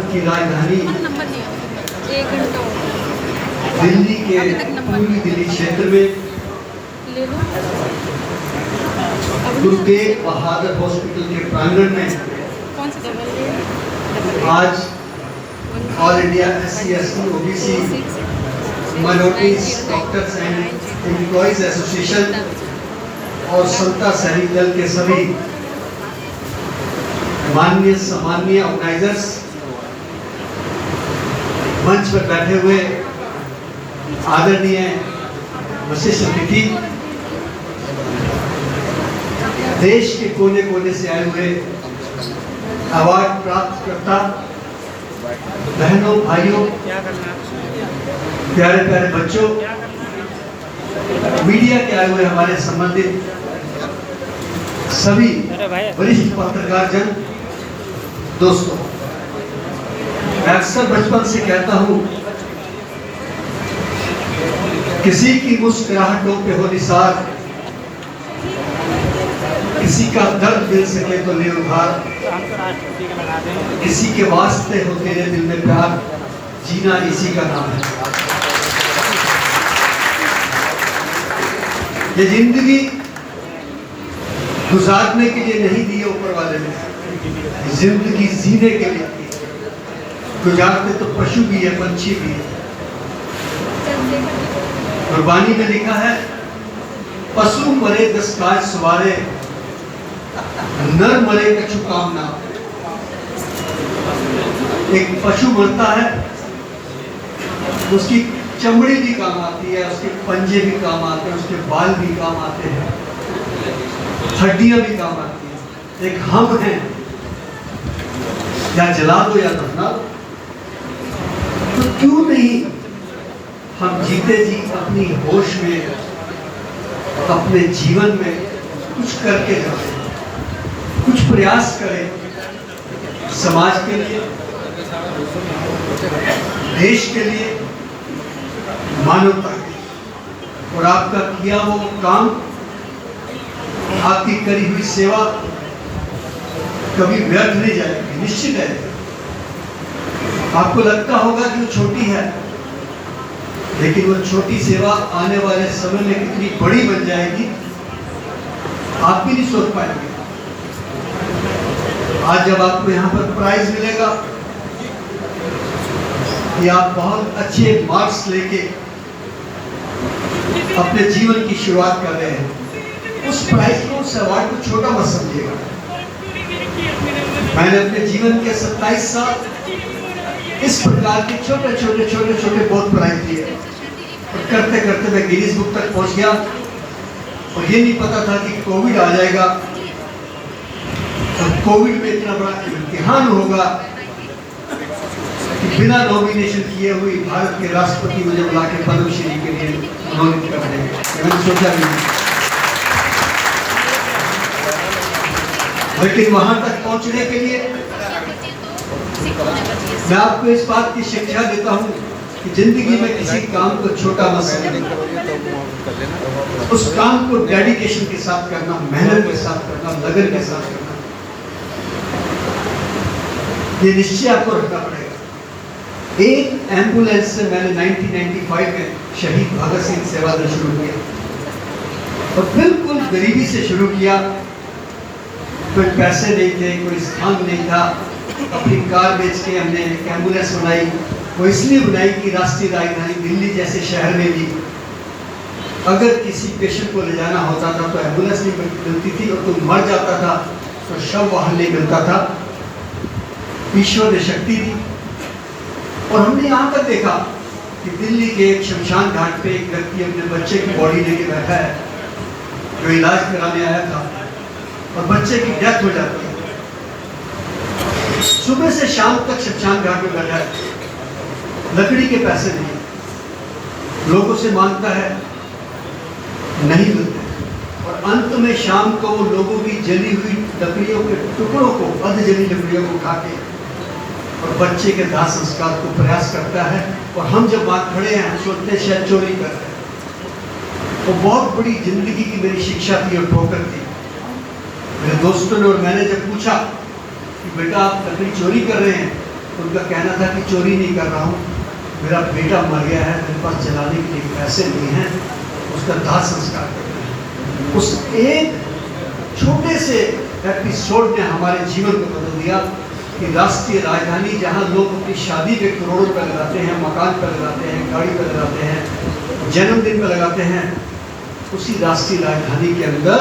भारत की राजधानी दिल्ली के पूर्वी दिल्ली क्षेत्र में गुरु तेग बहादुर हॉस्पिटल के प्रांगण में आज all India SC/ST OBC minorities doctors and employees association और समता सैनिक दल के सभी माननीय सम्माननीय ऑर्गेनाइजर्स, मंच पर बैठे हुए आदरणीय वशिष्ठ अतिथि, देश के कोने कोने से आए हुए अवार्ड प्राप्त करता बहनों, भाइयों, प्यारे प्यारे बच्चों, मीडिया के आए हुए हमारे संबंधित सभी वरिष्ठ पत्रकार जन, दोस्तों, मैं अक्सर बचपन से कहता हूं, किसी की मुस्कुराहटों पे हो निसार, किसी का दर्द मिल सके तो ले उधार, किसी के वास्ते हो तेरे दिल में प्यार, जीना इसी का नाम है। ये जिंदगी गुजारने के लिए नहीं दी है ऊपर वाले ने, जिंदगी जीने के लिए गुजारते तो पशु भी है, पंछी भी है। कुर्बानी में लिखा है, पशु मरे 10 काज सवारे, नर मरे कछु काम ना। एक पशु मरता है, उसकी चमड़ी भी काम आती है, उसके पंजे भी काम आते हैं, उसके बाल भी काम आते हैं, हड्डियां भी काम आती हैं। एक हम हैं, या जला दो या दफना दो। तो क्यों नहीं हम जीते जी अपनी होश में, अपने जीवन में कुछ करके जाए, कुछ प्रयास करें समाज के लिए, देश के लिए, मानवता के लिए। और आपका किया वो काम, आपकी करी हुई सेवा कभी व्यर्थ नहीं जाएगी, निश्चित है। आपको लगता होगा कि वो छोटी है, लेकिन वो छोटी सेवा आने वाले समय में कितनी बड़ी बन जाएगी, आप भी नहीं सोच पाएंगे। आज जब आपको यहाँ पर प्राइज मिलेगा कि आप बहुत अच्छे मार्क्स लेके अपने जीवन की शुरुआत कर रहे हैं, उस प्राइज को, उस अवार्ड को छोटा मत समझिएगा। मैंने अपने जीवन के 27 साल इस प्रकार के छोटे छोटे बहुत प्राइज दिए, और करते करते मैं गिनीज बुक तक पहुंच गया। और ये नहीं पता था कि कोविड आ जाएगा, और कोविड में इतना बड़ा इम्तिहान होगा कि बिना नॉमिनेशन किए हुए भारत के राष्ट्रपति मुझे बुला के पद्मश्री के लिए मनोनीत कर देंगे, मैंने सोचा नहीं। लेकिन वहां तक पहुंचने के लिए मैं आपको इस बात की शिक्षा देता हूं कि जिंदगी में किसी काम को छोटा मत समझना, उस काम को डेडिकेशन के साथ करना, मेहनत के साथ करना, लगन के साथ करना, ये निश्चय आपको रखना पड़ेगा। एक एम्बुलेंस से मैंने 1995 में शहीद भगत सिंह सेवा दल शुरू किया, और बिल्कुल गरीबी से शुरू किया। कोई पैसे नहीं थे, कोई स्थान नहीं था, अपनी कार बेच के हमने एक एम्बुलेंस बनाई। वो इसलिए बनाई कि राष्ट्रीय राजधानी दिल्ली जैसे शहर में भी अगर किसी पेशेंट को ले जाना होता था तो एम्बुलेंस नहीं मिलती थी, और कोई मर जाता था तो शव वाहन नहीं मिलता था। ईश्वर ने शक्ति दी, और हमने यहाँ तक देखा कि दिल्ली के एक शमशान घाट पे एक व्यक्ति अपने बच्चे की बॉडी लेके बैठा है, जो इलाज कराने आया था, और बच्चे की डेथ हो जाती है। सुबह से शाम तक शमशान घाट में बैठा है, लकड़ी के पैसे नहीं, लोगों से मांगता है, नहीं मिलते, और अंत में शाम को वो लोगों की जली हुई लकड़ियों के टुकड़ों को, अध जली लकड़ियों को उठा के और बच्चे के दाह संस्कार को प्रयास करता है। और हम जब वहां खड़े हैं, हम सोचते हैं शायद चोरी कर रहे हैं। वो बहुत बड़ी जिंदगी की मेरी शिक्षा थी और ठोकर थी। मेरे दोस्तों ने और मैंने जब पूछा कि बेटा आप लकड़ी चोरी कर रहे हैं, उनका कहना था कि चोरी नहीं कर रहा हूँ, मेरा बेटा मर गया है, मेरे पास जलाने के लिए पैसे नहीं हैं, उसका दाह संस्कार करना है। उस एक छोटे से एपिसोड ने हमारे जीवन को बदल दिया कि राष्ट्रीय राजधानी, जहाँ लोग अपनी शादी पे करोड़ों रुपये लगाते हैं, मकान पर लगाते हैं, गाड़ी पर लगाते हैं, जन्मदिन पर लगाते हैं, उसी राष्ट्रीय राजधानी के अंदर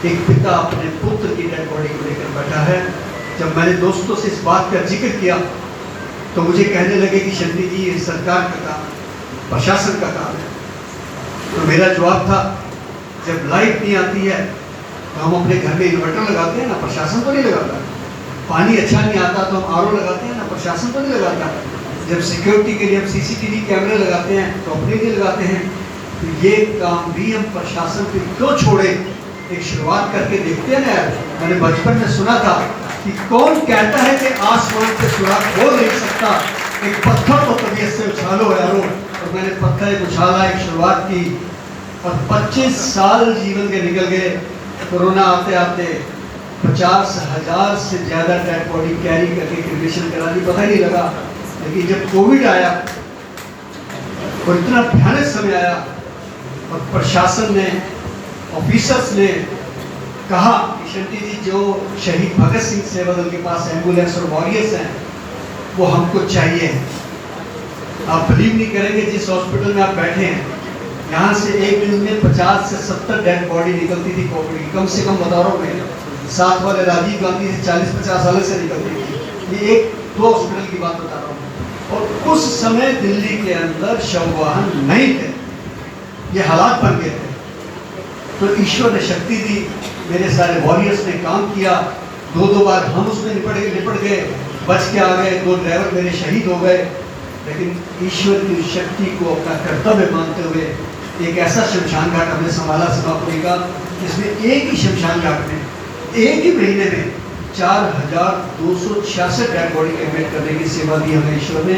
एक पिता अपने पुत्र की डेड बॉडी को लेकर बैठा है। जब मैंने दोस्तों से इस बात का जिक्र किया तो मुझे कहने लगे कि शंटी जी ये सरकार का काम है, प्रशासन का काम है। तो मेरा जवाब था, जब लाइट नहीं आती है तो हम अपने घर में इन्वर्टर लगाते हैं ना, प्रशासन तो नहीं लगाता। पानी अच्छा नहीं आता तो हम आरओ लगाते हैं ना, प्रशासन तो नहीं लगाता। जब सिक्योरिटी के लिए हम सीसीटीवी कैमरे लगाते हैं तो अपने लिए लगाते हैं। तो ये काम भी हम प्रशासन पे क्यों छोड़े, एक शुरुआत करके देखते हैं ना यार। मैंने बचपन में सुना था कि कौन कहता है कि आसमान पे सुराख हो नहीं सकता, एक पत्थर को तबीयत से उछालो यारो। और मैंने पत्थर एक उछाला, एक शुरुआत की, और 25 साल जीवन के निकल गए। कोरोना आते आते 50,000 से ज़्यादा डेड बॉडी कैरी करके क्रिमेशन करा दी, पता ही नहीं लगा। लेकिन जब कोविड आया और इतना भयानक समय आया और प्रशासन ने, ऑफिसर्स ने कहा कि शंटी जी जो शहीद भगत सिंह सेवा दल के पास एम्बुलेंस और वॉरियर्स हैं वो हमको चाहिए। आप बिलीव नहीं करेंगे, जिस हॉस्पिटल में आप बैठे हैं यहाँ से एक दिन में 50 से 70 डेड बॉडी निकलती थी कोविड की, कम से कम बता रहा हूँ मैं। साथ वाले राजीव गांधी से 40-50 साल से निकलती थी। ये एक दो हॉस्पिटल की बात बता रहा हूँ। और उस समय दिल्ली के अंदर शव वाहन नहीं थे, ये हालात बन गए थे। तो ईश्वर ने शक्ति दी, मेरे सारे वॉरियर्स ने काम किया। 2 बार हम उसमें निपट गए, बच के आ गए। 2 ड्राइवर मेरे शहीद हो गए। लेकिन ईश्वर की शक्ति को अपना कर्तव्य मानते हुए एक ऐसा शमशान घाट हमने संभाला सीमापुरी का, जिसमें एक ही शमशान घाट में एक ही महीने में 4,266 डेड बॉडी क्रिमेट करने की सेवा दी हमें ईश्वर ने।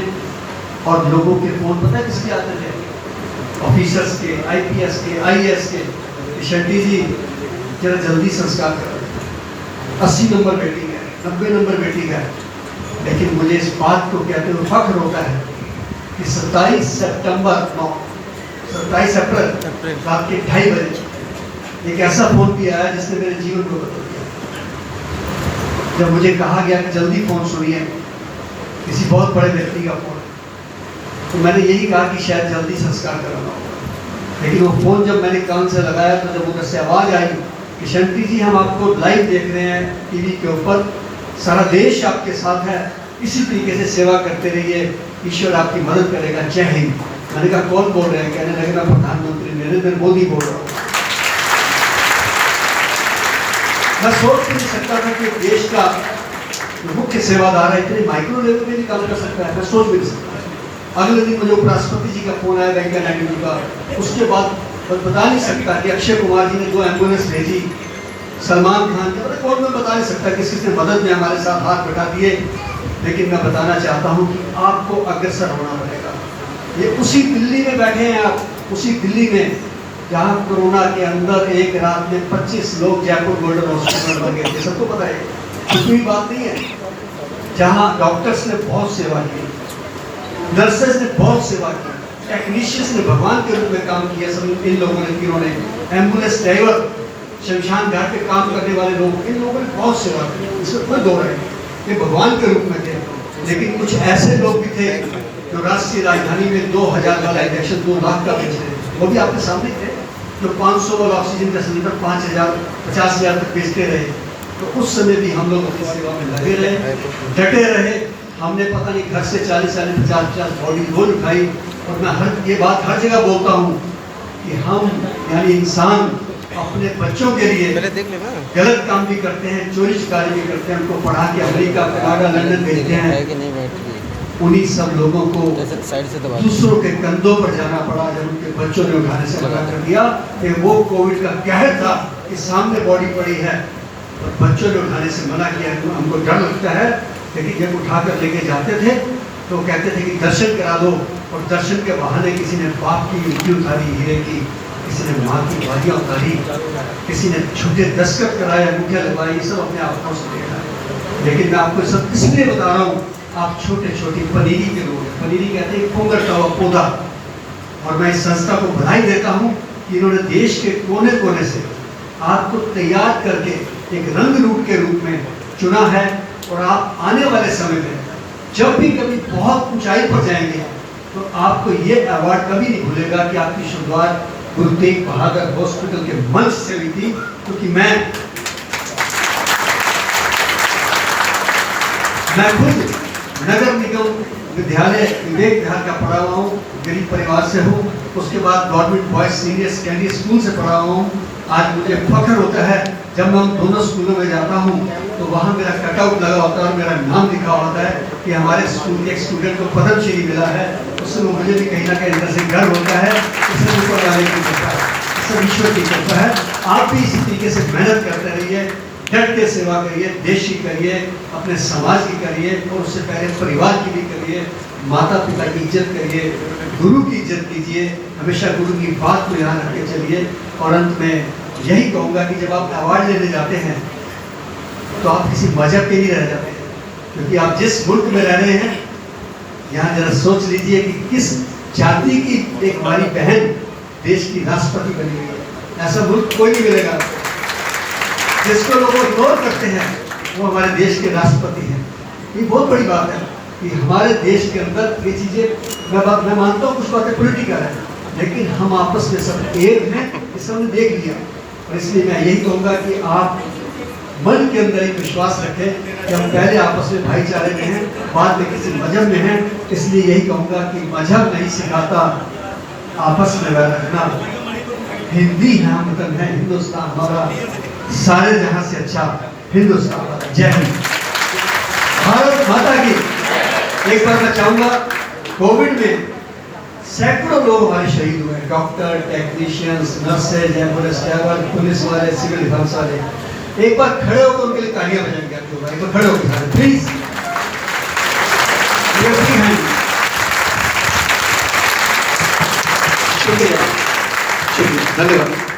और लोगों के फोन पता है किसके आते थे? ऑफिसर्स के, IPS के, IAS के, शंटी जी जरा जल्दी संस्कार करो। 80 नंबर वेटिंग है, 90 नंबर वेटिंग है। लेकिन मुझे इस बात को कहते हुए फख्र होता है कि 27 अप्रैल रात के 2:30 बजे एक ऐसा फोन भी आया जिसने मेरे जीवन को बदल दिया। जब मुझे कहा गया कि जल्दी फोन सुनिए, किसी बहुत बड़े व्यक्ति का फोन, तो मैंने यही कहा कि शायद जल्दी संस्कार कराना होगा। लेकिन वो फोन जब मैंने कान से लगाया तो जब उधर से आवाज़ आई कि शंटी जी हम आपको लाइव देख रहे हैं टीवी के ऊपर, सारा देश आपके साथ है, इसी तरीके से सेवा करते रहिए, ईश्वर आपकी मदद करेगा, जय हिंद। मैंने कहा कौन बोल रहे हैं? कहने लगे मैं प्रधानमंत्री नरेंद्र मोदी बोल रहा हूँ। मैं सोच नहीं सकता था कि देश का जो मुख्य सेवादार है इतने माइक्रो लेवल पे भी काम कर सकता है, मैं सोच भी नहीं सकता। अगले दिन मुझे उपराष्ट्रपति जी का फोन आया, वेंकैया नायडू जी का। उसके बाद बता नहीं सकता कि अक्षय कुमार जी ने 2 एम्बुलेंस भेजी, सलमान खान के, कौन मैं बता नहीं सकता किसी ने मदद में हमारे साथ हाथ बैठा दिए। लेकिन मैं बताना चाहता हूँ कि आपको अग्रसर होना पड़ेगा। ये उसी दिल्ली में बैठे हैं आप, उसी दिल्ली में जहाँ कोरोना के अंदर एक रात में 25 लोग जयपुर गोल्डन हॉस्पिटल में गए थे, सबको पता है, कुछ भी बात नहीं है। जहाँ डॉक्टर्स ने बहुत सेवा की, नर्सेस ने बहुत सेवा की, टेक्नीशियंस ने भगवान के रूप में काम किया। सब इन लोगों ने, तीनों ने, एम्बुलेंस ड्राइवर, शमशान घाट पे काम करने वाले लोग, इन लोगों ने बहुत सेवा की, इसमें कोई दो राय नहीं, ये भगवान के रूप में थे। लेकिन कुछ ऐसे लोग भी थे जो राष्ट्रीय राजधानी में 2,000 वाला इंजेक्शन 2 लाख का बेच रहे थे, वो भी आपके सामने थे। जो 500 वाला ऑक्सीजन का सिलेंडर 5,000 50,000 तक बेचते रहे। तो उस समय भी हम लोग अपनी सेवा में लगे रहे, डटे रहे। हमने पता नहीं घर से 40-50 बॉडी रोज उठाई। और मैं ये बात हर जगह बोलता हूँ कि हम यानी इंसान अपने बच्चों के लिए गलत काम भी करते हैं, चोरी चकारी भी करते हैं, उनको पढ़ा के अमेरिका, कनाडा, लंदन भेजते हैं। उन्हीं सब लोगों को दूसरों के कंधों पर जाना पड़ा जब उनके बच्चों ने उठाने से मना कर दिया। कि वो कोविड का कहर था कि सामने बॉडी पड़ी है और बच्चों ने उठाने से मना किया। हमको डर लगता है, लेकिन जब उठा कर लेके जाते थे तो कहते थे कि दर्शन करा दो, और दर्शन के बहाने किसी ने बाप की मिट्टी उतारी हीरे की, किसी ने माँ की बालियाँ उतारी, किसी ने छोटे दस्तखत कराए, अंगूठियाँ लगवाई, ये सब अपने हाथों से देखा है। लेकिन मैं आपको सब इसलिए बता रहा हूँ, आप छोटे छोटी पनीरी के लोग, पनीरी कहते हैं पोंगरता हुआ पौधा, और मैं इस संस्था को बधाई देता हूँ कि इन्होंने देश के कोने कोने से आपको तैयार करके एक रंग रूप के रूप में चुना है। और आप आने वाले समय में जब भी कभी बहुत ऊंचाई पर जाएंगे तो आपको ये अवार्ड कभी नहीं भूलेगा कि आपकी शुरुआत गुरु तेग बहादुर हॉस्पिटल के मंच से हुई थी। क्योंकि मैं खुद नगर निगम विद्यालय विवेक विहार का पढ़ा हुआ हूँ, गरीब परिवार से हूँ। उसके बाद government boys senior secondary school से पढ़ा हुआ हूँ। आज मुझे फख्र होता है जब मैं उन दोनों स्कूलों में जाता हूँ तो वहाँ मेरा कटआउट लगा होता है और मेरा नाम लिखा होता है कि हमारे स्कूल के एक स्टूडेंट को पद्मश्री मिला है। उससे मुझे भी कहीं ना कहीं अंदर से गर्व होता है। इससे ऊपर वाले की कृपा है, इससे ईश्वर की कृपा है। आप भी इसी तरीके से मेहनत करते रहिए, डट के सेवा करिए, देश की करिए, अपने समाज की करिए, और उससे पहले परिवार की भी करिए, माता पिता की इज्जत करिए, गुरु की इज्जत कीजिए, हमेशा गुरु की बात को याद रख के चलिए। और अंत में यही कहूँगा कि जब आप अवार्ड लेने जाते हैं तो आप किसी मजहब के नहीं रह जाते, क्योंकि आप जिस मुल्क में रह रहे हैं यहाँ जरा सोच लीजिए कि किस जाति की एक हमारी बहन देश की राष्ट्रपति बनी हुई है। ऐसा मुल्क कोई नहीं मिलेगा। जिसको लोग इग्नोर करते हैं वो हमारे देश के राष्ट्रपति हैं। ये बहुत बड़ी बात है कि हमारे देश के अंदर ये चीज़ें, मैं मानता हूँ कुछ बातें पॉलिटिकल है, लेकिन हम आपस में सब एक हैं, इस हमने देख लिया। और इसलिए मैं यही कहूँगा कि आप मन के अंदर एक विश्वास रखें कि हम पहले आपस में भाईचारे में हैं, बाद में किसी मजहब में हैं। इसलिए यही कहूँगा कि मजहब नहीं सिखाता आपस में वह रखना, हिंदी है हम वतन है हिंदुस्तान हमारा, सारे जहां से अच्छा हिंदुस्तान हमारा। जय हिंद, भारत माता की। एक बार मैं चाहूँगा, कोविड में सैकड़ों लोग हमारे शहीद हुए, doctor, technicians, nurses, ambulance driver, police वाले, सिविल डिफेंस वाले। एक बार खड़े होकर उनके लिए तालियां बजाएंगे आप लोग, एक बार खड़े होकर प्लीज। शुक्रिया, धन्यवाद।